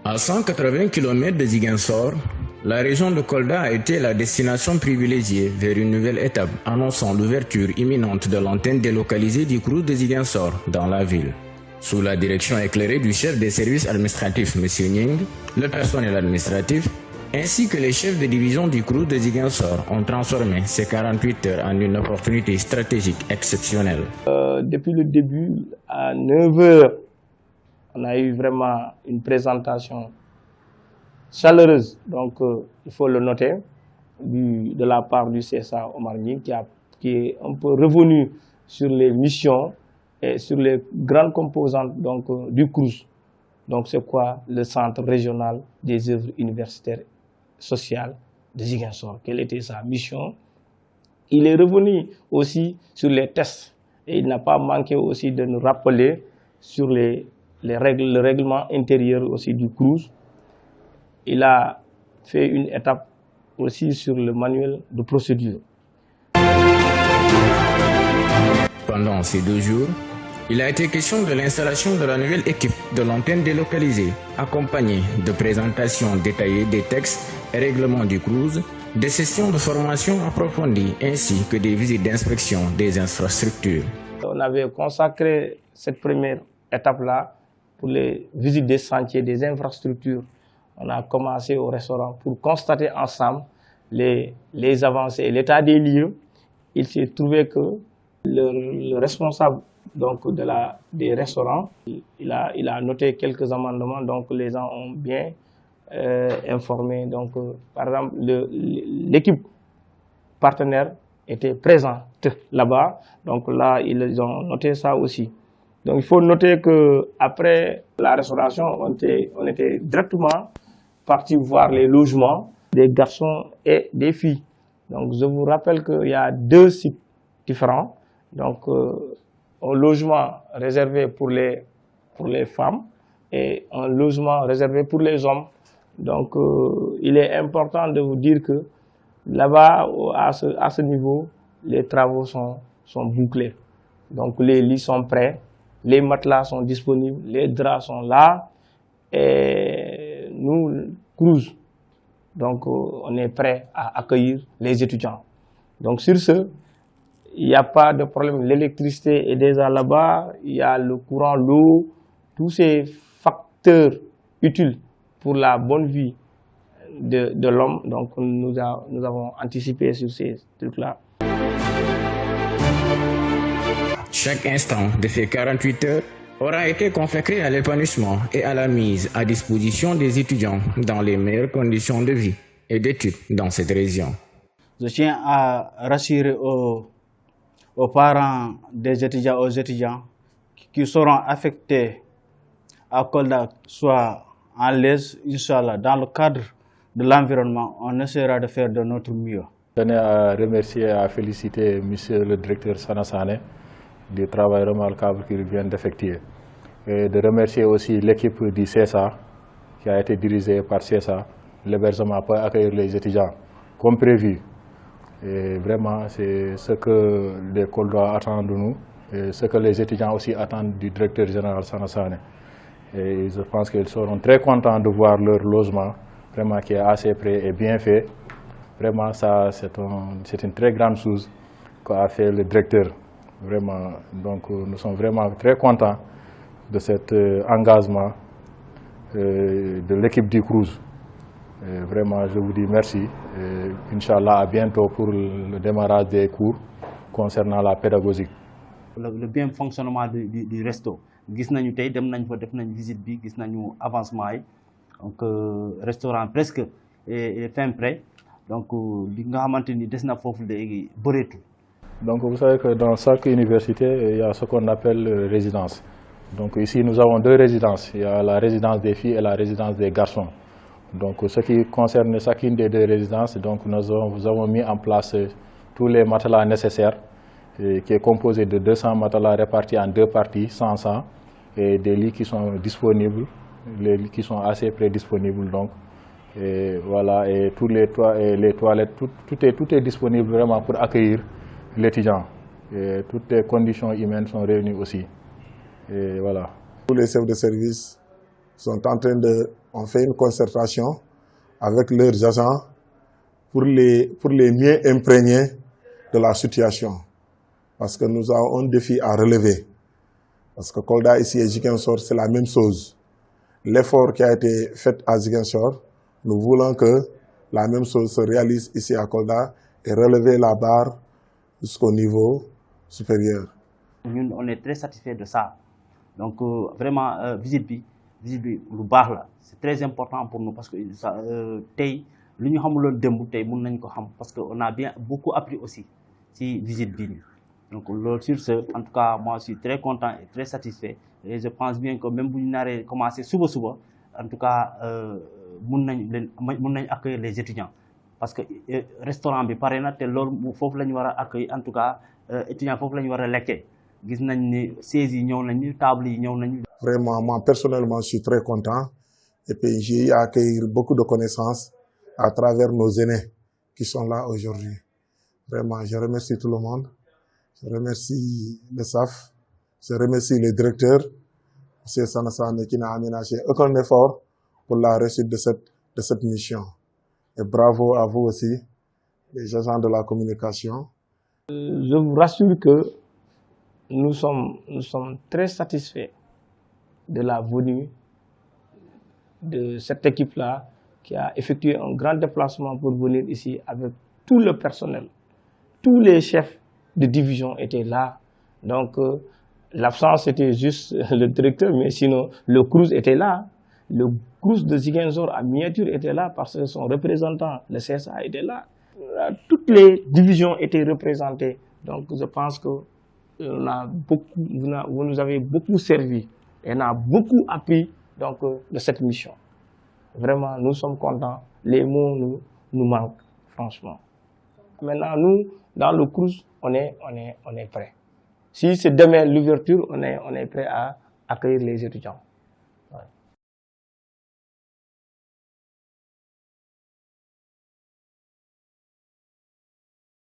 À 180 km de Ziguinchor, la région de Kolda a été la destination privilégiée vers une nouvelle étape annonçant l'ouverture imminente de l'antenne délocalisée du Crous de Ziguinchor dans la ville. Sous la direction éclairée du chef des services administratifs M. Nying, le personnel administratif, ainsi que les chefs de division du Crous de Ziguinchor ont transformé ces 48 heures en une opportunité stratégique exceptionnelle. Depuis le début, à 9 heures, on a eu vraiment une présentation chaleureuse, donc il faut le noter, de la part du CSA Omar Nying, qui est un peu revenu sur les missions et sur les grandes composantes donc, du Crous. Donc c'est quoi le centre régional des œuvres universitaires sociales de Ziguinchor? Quelle était sa mission? Il est revenu aussi sur les tests et il n'a pas manqué aussi de nous rappeler sur le règlement intérieur aussi du Crous. Il a fait une étape aussi sur le manuel de procédure. Pendant ces 2 jours, il a été question de l'installation de la nouvelle équipe de l'antenne délocalisée, accompagnée de présentations détaillées des textes et règlements du Crous, des sessions de formation approfondies ainsi que des visites d'inspection des infrastructures. On avait consacré cette première étape-là pour les visites des sentiers, des infrastructures. On a commencé au restaurant pour constater ensemble les avancées et l'état des lieux. Il s'est trouvé que le responsable donc, des restaurants, il a noté quelques amendements, donc les gens ont bien informé. Donc, par exemple, l'équipe partenaire était présente là-bas, donc là, ils ont noté ça aussi. Donc, il faut noter qu'après la restauration, on était directement parti voir les logements des garçons et des filles. Donc, je vous rappelle qu'il y a 2 sites différents. Donc, un logement réservé pour les femmes et un logement réservé pour les hommes. Donc, il est important de vous dire que là-bas, à ce niveau, les travaux sont bouclés. Donc, les lits sont prêts, les matelas sont disponibles, les draps sont là. Et nous, Crous, donc on est prêt à accueillir les étudiants. Donc, sur ce, il n'y a pas de problème. L'électricité est déjà là-bas, il y a le courant, l'eau, tous ces facteurs utiles pour la bonne vie de l'homme. Donc nous avons anticipé sur ces trucs-là. Chaque instant de ces 48 heures aura été consacré à l'épanouissement et à la mise à disposition des étudiants dans les meilleures conditions de vie et d'études dans cette région. Je tiens à rassurer aux parents des étudiants, aux étudiants qui seront affectés à Kolda, soit en l'aise, Inch'Allah, dans le cadre de l'environnement, on essaiera de faire de notre mieux. Je tenais à remercier et à féliciter monsieur le directeur Sana Sané du travail remarquable qu'il vient d'effectuer. Et de remercier aussi l'équipe du CSA qui a été dirigée par CSA. L'hébergement peut accueillir les étudiants comme prévu. Et vraiment, c'est ce que l'école doit attendre de nous et ce que les étudiants aussi attendent du directeur général Sana Sané. Et je pense qu'ils seront très contents de voir leur logement, vraiment qui est assez prêt et bien fait. Vraiment, ça, c'est une très grande chose qu'a fait le directeur. Vraiment, donc nous sommes vraiment très contents de cet engagement de l'équipe du Crous. Vraiment, je vous dis merci. Inch'Allah, à bientôt pour le démarrage des cours concernant la pédagogie. Le bien fonctionnement du resto. Gis nañu tay dem nañ fa def nañ visite bi gis nañu avancement yi donc restaurant presque est fin prêt donc li nga xamanteni des na fofu léegi bëreetul. Donc vous savez que dans chaque université il y a ce qu'on appelle résidence. Donc ici nous avons 2 résidences, il y a la résidence des filles et la résidence des garçons. Donc ce qui concerne chacune des 2 résidences, donc nous avons mis en place tous les matelas nécessaires qui est composé de 200 matelas répartis en 2 parties, 100 et des lits qui sont disponibles, les lits qui sont assez prédisponibles donc. Et voilà, et tous les toilettes, tout est disponible vraiment pour accueillir l'étudiant. Et toutes les conditions humaines sont réunies aussi. Et voilà. Tous les chefs de service sont en train de on fait une concertation avec leurs agents pour les mieux imprégner de la situation. Parce que nous avons un défi à relever. Parce que Kolda ici et Ziguinchor, c'est la même chose. L'effort qui a été fait à Ziguinchor, nous voulons que la même chose se réalise ici à Kolda et relever la barre jusqu'au niveau supérieur. Nous, on est très satisfait de ça. Donc vraiment, visite bi lu baax la. C'est très important pour nous parce que tey lu ñu xamuloon démb tey mun nañ ko xam parce que on a beaucoup appris aussi ci visite bi. Donc sur ce, en tout cas, moi je suis très content et très satisfait. Et je pense bien que même si nous avons commencé suba, en tout cas, nous pouvons accueillir les étudiants. Parce que le restaurant est pareil, il faut accueillir, en tout cas, les étudiants, il faut les accueillir. Gis nañ ni sièges yi ñëw nañu, tables yi ñëw nañu. Vraiment, moi personnellement, je suis très content. Et puis j'ai eu à accueillir beaucoup de connaissances à travers nos aînés qui sont là aujourd'hui. Vraiment, je remercie tout le monde. Je remercie le SAF. Je remercie le directeur, M. Sanassane, qui n'a aménagé aucun effort pour la réussite de cette mission. Et bravo à vous aussi, les agents de la communication. Je vous rassure que nous sommes très satisfaits de la venue de cette équipe-là qui a effectué un grand déplacement pour venir ici avec tout le personnel. Tous les chefs de division étaient là. Donc l'absence était juste le directeur, mais sinon le CROUS était là. Le CROUS de Ziguinchor à miniature était là parce que son représentant, le CSA, était là. Toutes les divisions étaient représentées. Donc je pense que vous nous avez beaucoup servi et on a beaucoup appris donc, de cette mission. Vraiment, nous sommes contents. Les mots nous manquent, franchement. Maintenant, nous, dans le CROUS, on est prêts. Si c'est demain l'ouverture, on est prêt à accueillir les étudiants. Ouais.